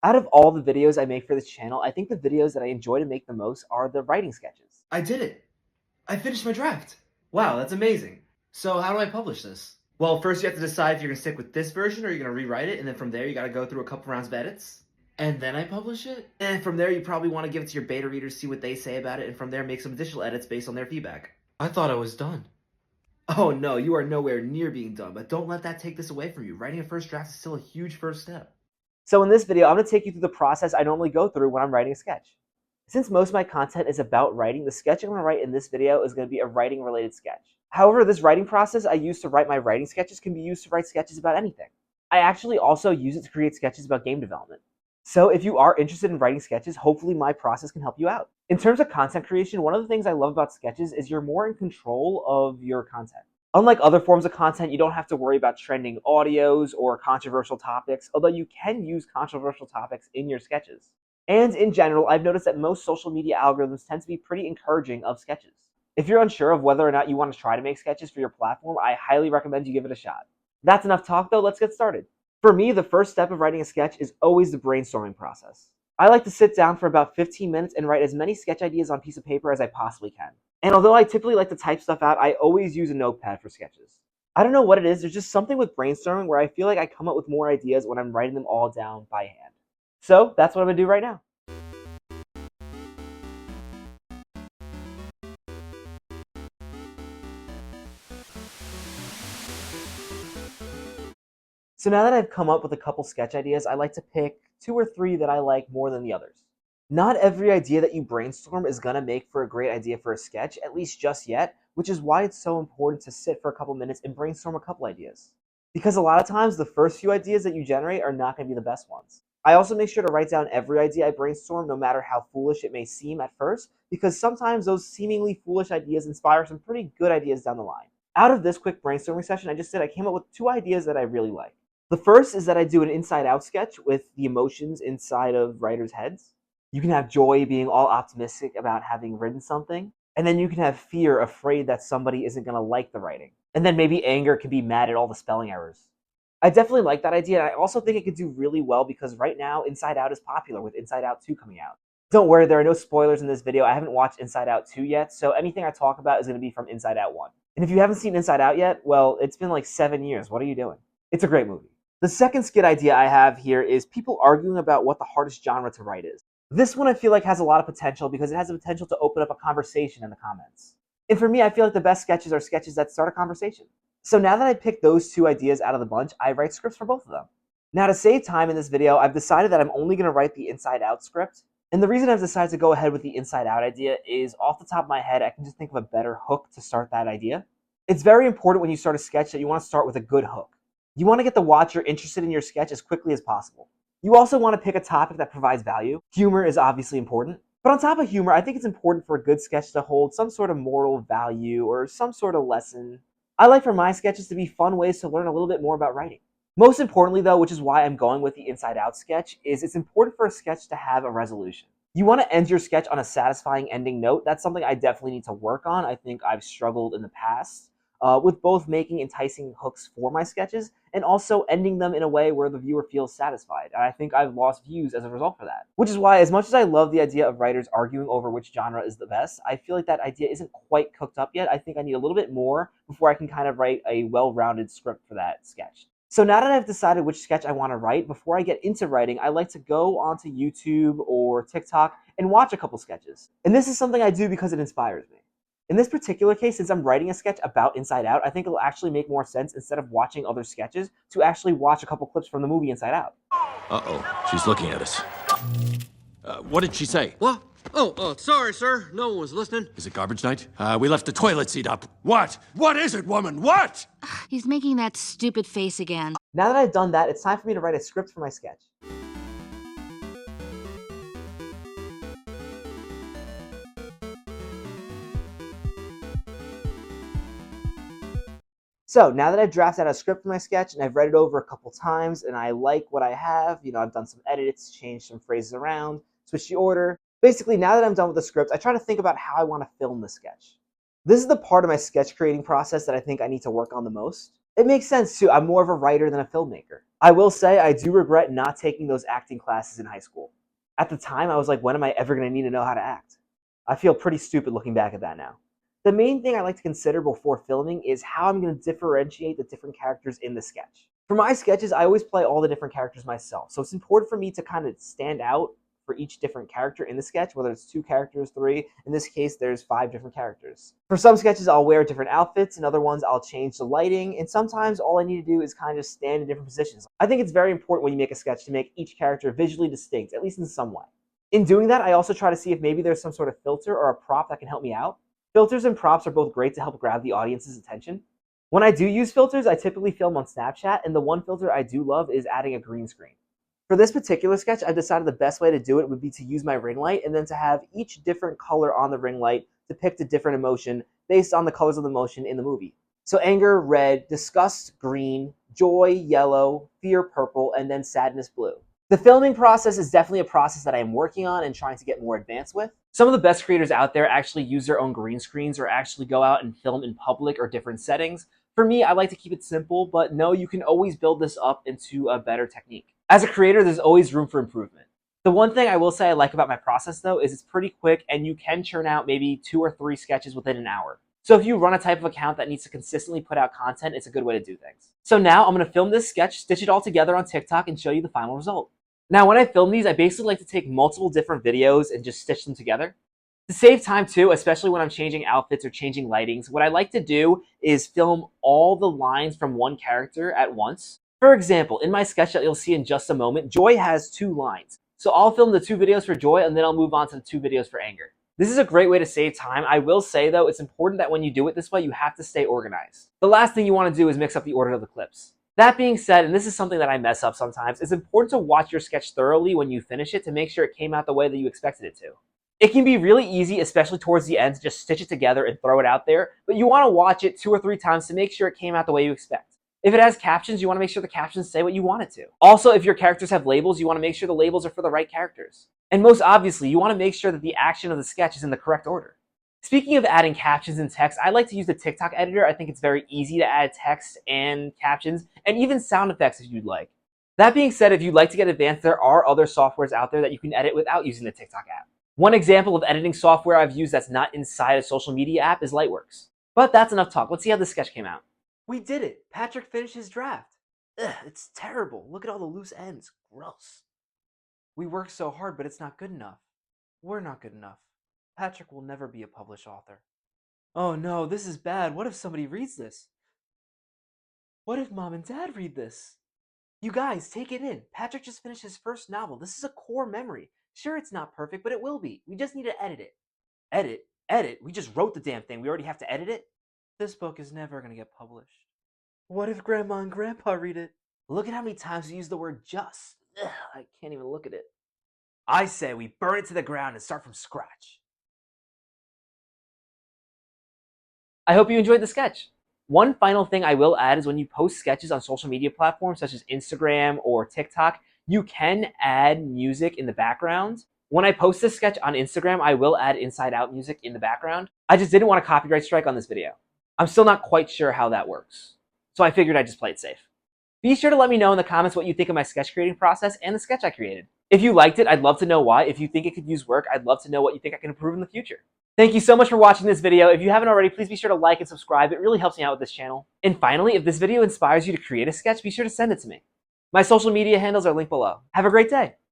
Out of all the videos I make for this channel, I think the videos that I enjoy to make the most are the writing sketches. I did it. I finished my draft. Wow, that's amazing. So how do I publish this? Well, first you have to decide if you're gonna stick with this version or you're gonna rewrite it, and then from there you gotta go through a couple rounds of edits. And then I publish it. And from there you probably want to give it to your beta readers, see what they say about it, and from there make some additional edits based on their feedback. I thought I was done. Oh no, you are nowhere near being done, but don't let that take this away from you. Writing a first draft is still a huge first step. So in this video, I'm going to take you through the process I normally go through when I'm writing a sketch. Since most of my content is about writing, the sketch I'm going to write in this video is going to be a writing-related sketch. However, this writing process I use to write my writing sketches can be used to write sketches about anything. I actually also use it to create sketches about game development. So if you are interested in writing sketches, hopefully my process can help you out. In terms of content creation, one of the things I love about sketches is you're more in control of your content. Unlike other forms of content, you don't have to worry about trending audios or controversial topics, although you can use controversial topics in your sketches. And in general, I've noticed that most social media algorithms tend to be pretty encouraging of sketches. If you're unsure of whether or not you want to try to make sketches for your platform, I highly recommend you give it a shot. That's enough talk though, let's get started. For me, the first step of writing a sketch is always the brainstorming process. I like to sit down for about 15 minutes and write as many sketch ideas on a piece of paper as I possibly can. And although I typically like to type stuff out, I always use a notepad for sketches. I don't know what it is, there's just something with brainstorming where I feel like I come up with more ideas when I'm writing them all down by hand. So that's what I'm gonna do right now. So now that I've come up with a couple sketch ideas, I like to pick 2 or 3 that I like more than the others. Not every idea that you brainstorm is gonna make for a great idea for a sketch, at least just yet, which is why it's so important to sit for a couple minutes and brainstorm a couple ideas. Because a lot of times, the first few ideas that you generate are not gonna be the best ones. I also make sure to write down every idea I brainstorm, no matter how foolish it may seem at first, because sometimes those seemingly foolish ideas inspire some pretty good ideas down the line. Out of this quick brainstorming session I came up with 2 ideas that I really like. The first is that I do an inside out sketch with the emotions inside of writers' heads. You can have joy being all optimistic about having written something, and then you can have fear, afraid that somebody isn't going to like the writing. And then maybe anger can be mad at all the spelling errors. I definitely like that idea, and I also think it could do really well because right now Inside Out is popular with Inside Out 2 coming out. Don't worry, there are no spoilers in this video. I haven't watched Inside Out 2 yet, so anything I talk about is going to be from Inside Out 1. And if you haven't seen Inside Out yet, well, it's been like 7 years. What are you doing? It's a great movie. The second skit idea I have here is people arguing about what the hardest genre to write is. This one I feel like has a lot of potential because it has the potential to open up a conversation in the comments. And for me, I feel like the best sketches are sketches that start a conversation. So now that I picked those 2 ideas out of the bunch, I write scripts for both of them. Now to save time in this video, I've decided that I'm only going to write the Inside Out script. And the reason I've decided to go ahead with the Inside Out idea is off the top of my head, I can just think of a better hook to start that idea. It's very important when you start a sketch that you want to start with a good hook. You want to get the watcher interested in your sketch as quickly as possible. You also want to pick a topic that provides value. Humor is obviously important. But on top of humor, I think it's important for a good sketch to hold some sort of moral value or some sort of lesson. I like for my sketches to be fun ways to learn a little bit more about writing. Most importantly though, which is why I'm going with the Inside Out sketch, is it's important for a sketch to have a resolution. You want to end your sketch on a satisfying ending note. That's something I definitely need to work on. I think I've struggled in the past with both making enticing hooks for my sketches and also ending them in a way where the viewer feels satisfied. And I think I've lost views as a result for that. Which is why, as much as I love the idea of writers arguing over which genre is the best, I feel like that idea isn't quite cooked up yet. I think I need a little bit more before I can kind of write a well-rounded script for that sketch. So now that I've decided which sketch I want to write, before I get into writing, I like to go onto YouTube or TikTok and watch a couple sketches. And this is something I do because it inspires me. In this particular case, since I'm writing a sketch about Inside Out, I think it'll actually make more sense, instead of watching other sketches, to actually watch a couple clips from the movie Inside Out. Uh-oh, she's looking at us. What did she say? What? Oh, sorry, sir. No one was listening. Is it garbage night? We left the toilet seat up. What? What is it, woman? What? He's making that stupid face again. Now that I've done that, it's time for me to write a script for my sketch. So now that I've drafted out a script for my sketch and I've read it over a couple times and I like what I have, I've done some edits, changed some phrases around, switched the order. Basically, now that I'm done with the script, I try to think about how I want to film the sketch. This is the part of my sketch creating process that I think I need to work on the most. It makes sense too. I'm more of a writer than a filmmaker. I will say I do regret not taking those acting classes in high school. At the time, I was like, when am I ever going to need to know how to act? I feel pretty stupid looking back at that now. The main thing I like to consider before filming is how I'm going to differentiate the different characters in the sketch. For my sketches, I always play all the different characters myself, so it's important for me to kind of stand out for each different character in the sketch, whether it's 2 characters, 3. In this case, there's 5 different characters. For some sketches, I'll wear different outfits, and other ones I'll change the lighting, and sometimes all I need to do is kind of stand in different positions. I think it's very important when you make a sketch to make each character visually distinct, at least in some way. In doing that, I also try to see if maybe there's some sort of filter or a prop that can help me out. Filters and props are both great to help grab the audience's attention. When I do use filters, I typically film on Snapchat, and the one filter I do love is adding a green screen. For this particular sketch, I decided the best way to do it would be to use my ring light and then to have each different color on the ring light depict a different emotion based on the colors of the emotion in the movie. So anger, red; disgust, green; joy, yellow; fear, purple; and then sadness, blue. The filming process is definitely a process that I am working on and trying to get more advanced with. Some of the best creators out there actually use their own green screens or actually go out and film in public or different settings. For me, I like to keep it simple, but no, you can always build this up into a better technique. As a creator, there's always room for improvement. The one thing I will say I like about my process, though, is it's pretty quick and you can churn out maybe 2 or 3 sketches within an hour. So if you run a type of account that needs to consistently put out content, it's a good way to do things. So now I'm going to film this sketch, stitch it all together on TikTok, and show you the final result. Now, when I film these, I basically like to take multiple different videos and just stitch them together. To save time too, especially when I'm changing outfits or changing lightings, what I like to do is film all the lines from one character at once. For example, in my sketch that you'll see in just a moment, Joy has 2 lines. So I'll film the 2 videos for Joy and then I'll move on to the 2 videos for Anger. This is a great way to save time. I will say though, it's important that when you do it this way, you have to stay organized. The last thing you want to do is mix up the order of the clips. That being said, and this is something that I mess up sometimes, it's important to watch your sketch thoroughly when you finish it to make sure it came out the way that you expected it to. It can be really easy, especially towards the end, to just stitch it together and throw it out there, but you want to watch it 2 or 3 times to make sure it came out the way you expect. If it has captions, you want to make sure the captions say what you want it to. Also, if your characters have labels, you want to make sure the labels are for the right characters. And most obviously, you want to make sure that the action of the sketch is in the correct order. Speaking of adding captions and text, I like to use the TikTok editor. I think it's very easy to add text and captions, and even sound effects if you'd like. That being said, if you'd like to get advanced, there are other softwares out there that you can edit without using the TikTok app. One example of editing software I've used that's not inside a social media app is Lightworks. But that's enough talk. Let's see how this sketch came out. We did it. Patrick finished his draft. Ugh, it's terrible. Look at all the loose ends. Gross. We worked so hard, but it's not good enough. We're not good enough. Patrick will never be a published author. Oh no, this is bad. What if somebody reads this? What if Mom and Dad read this? You guys, take it in. Patrick just finished his first novel. This is a core memory. Sure, it's not perfect, but it will be. We just need to edit it. Edit? Edit? We just wrote the damn thing. We already have to edit it? This book is never going to get published. What if Grandma and Grandpa read it? Look at how many times we use the word just. Ugh, I can't even look at it. I say we burn it to the ground and start from scratch. I hope you enjoyed the sketch. One final thing I will add is when you post sketches on social media platforms such as Instagram or TikTok, you can add music in the background. When I post this sketch on Instagram, I will add Inside Out music in the background. I just didn't want a copyright strike on this video. I'm still not quite sure how that works, so I figured I'd just play it safe. Be sure to let me know in the comments what you think of my sketch creating process and the sketch I created. If you liked it, I'd love to know why. If you think it could use work, I'd love to know what you think I can improve in the future. Thank you so much for watching this video. If you haven't already, please be sure to like and subscribe. It really helps me out with this channel. And finally, if this video inspires you to create a sketch, be sure to send it to me. My social media handles are linked below. Have a great day.